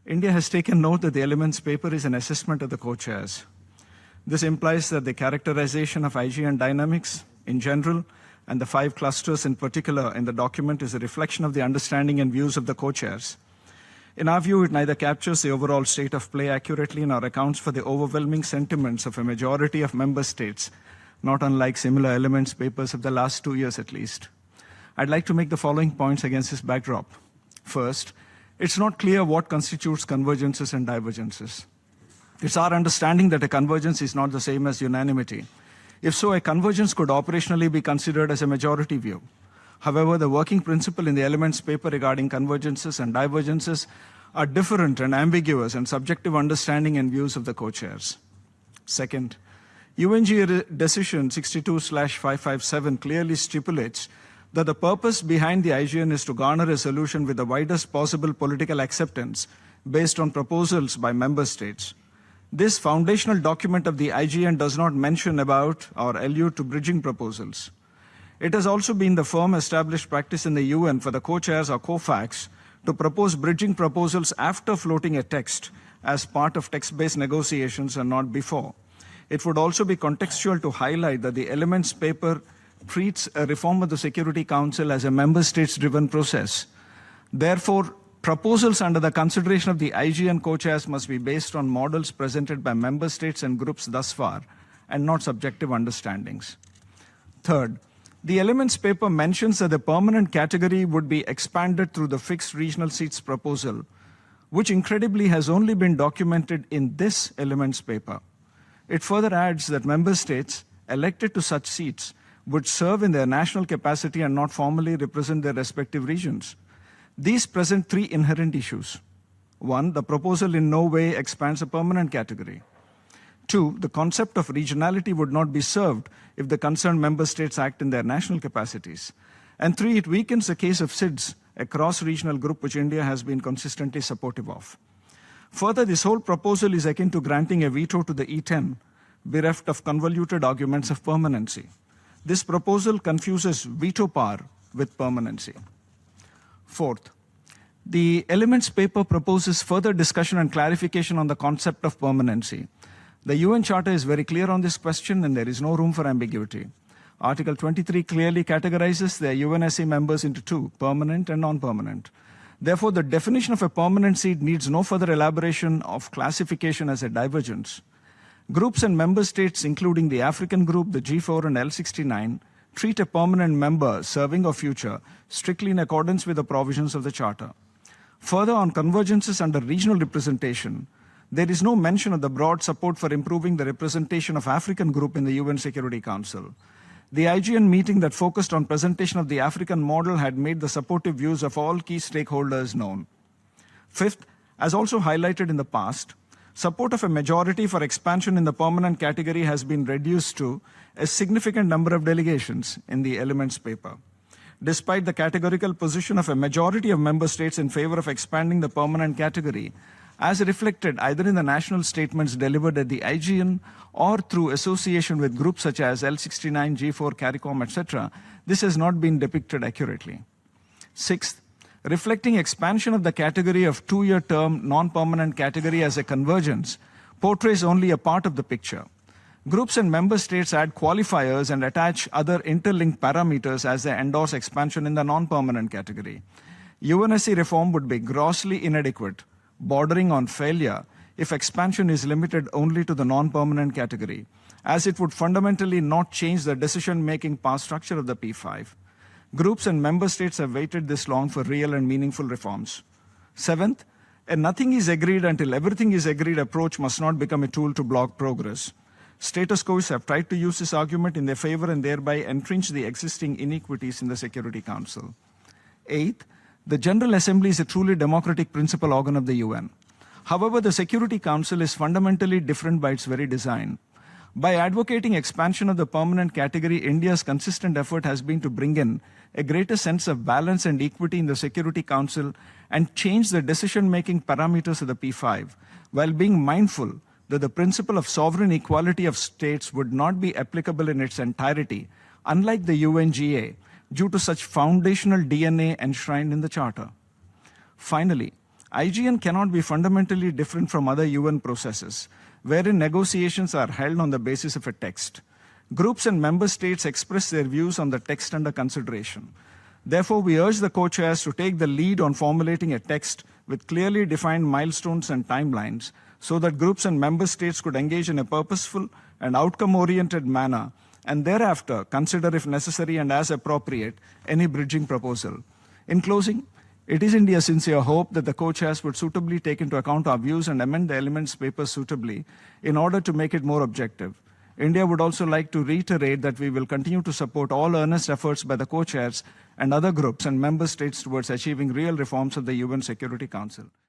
India has taken note that the elements paper is an assessment of the co-chairs. This implies that the characterization of IGN dynamics in general and the 5 clusters in particular in the document is a reflection of the understanding and views of the co-chairs. In our view, it neither captures the overall state of play accurately nor accounts for the overwhelming sentiments of a majority of member states, not unlike similar elements papers of the last 2 years at least. I'd like to make the following points against this backdrop. First, it's not clear what constitutes convergences and divergences. It's our understanding that a convergence is not the same as unanimity. If so, a convergence could operationally be considered as a majority view. However, the working principle in the elements paper regarding convergences and divergences are different and ambiguous and subjective understanding and views of the co-chairs. Second, UNG decision 62/557 clearly stipulates that the purpose behind the IGN is to garner a solution with the widest possible political acceptance based on proposals by member states. This foundational document of the IGN does not mention about or allude to bridging proposals. It has also been the firm established practice in the UN for the co-chairs or co-facs to propose bridging proposals after floating a text as part of text-based negotiations and not before. It would also be contextual to highlight that the elements paper treats a reform of the Security Council as a member states-driven process. Therefore, proposals under the consideration of the IGN co-chairs must be based on models presented by member states and groups thus far, and not subjective understandings. Third, the elements paper mentions that the permanent category would be expanded through the fixed regional seats proposal, which incredibly has only been documented in this elements paper. It further adds that member states elected to such seats would serve in their national capacity and not formally represent their respective regions. These present 3 inherent issues. 1, the proposal in no way expands a permanent category. 2, the concept of regionality would not be served if the concerned member states act in their national capacities. And 3, it weakens the case of SIDS, a cross-regional group which India has been consistently supportive of. Further, this whole proposal is akin to granting a veto to the E10, bereft of convoluted arguments of permanency. This proposal confuses veto power with permanency. Fourth, the elements paper proposes further discussion and clarification on the concept of permanency. The UN Charter is very clear on this question and there is no room for ambiguity. Article 23 clearly categorizes the UNSC members into 2, permanent and non-permanent. Therefore, the definition of a permanent seat needs no further elaboration of classification as a divergence. Groups and member states, including the African group, the G4 and L69, treat a permanent member, serving or future, strictly in accordance with the provisions of the Charter. Further, on convergences under regional representation, there is no mention of the broad support for improving the representation of African group in the UN Security Council. The IGN meeting that focused on presentation of the African model had made the supportive views of all key stakeholders known. Fifth, as also highlighted in the past, support of a majority for expansion in the permanent category has been reduced to a significant number of delegations in the elements paper. Despite the categorical position of a majority of member states in favor of expanding the permanent category, as reflected either in the national statements delivered at the IGN or through association with groups such as L69, G4, CARICOM, etc., this has not been depicted accurately. Sixth, reflecting expansion of the category of 2-year term non-permanent category as a convergence portrays only a part of the picture. Groups and member states add qualifiers and attach other interlinked parameters as they endorse expansion in the non-permanent category. UNSC reform would be grossly inadequate, bordering on failure if expansion is limited only to the non-permanent category, as it would fundamentally not change the decision-making power structure of the P5. Groups and member states have waited this long for real and meaningful reforms. Seventh, a nothing is agreed until everything is agreed approach must not become a tool to block progress. Status quos have tried to use this argument in their favor and thereby entrench the existing inequities in the Security Council. Eighth, the General Assembly is a truly democratic principal organ of the UN. However, the Security Council is fundamentally different by its very design. By advocating expansion of the permanent category, India's consistent effort has been to bring in a greater sense of balance and equity in the Security Council and change the decision-making parameters of the P5, while being mindful that the principle of sovereign equality of states would not be applicable in its entirety, unlike the UNGA, due to such foundational DNA enshrined in the Charter. Finally, IGN cannot be fundamentally different from other UN processes, wherein negotiations are held on the basis of a text. Groups and member states express their views on the text under consideration. Therefore, we urge the co-chairs to take the lead on formulating a text with clearly defined milestones and timelines so that groups and member states could engage in a purposeful and outcome-oriented manner and thereafter consider, if necessary and as appropriate, any bridging proposal. In closing, it is India's sincere hope that the co-chairs would suitably take into account our views and amend the elements paper suitably in order to make it more objective. India would also like to reiterate that we will continue to support all earnest efforts by the co-chairs and other groups and member states towards achieving real reforms of the UN Security Council.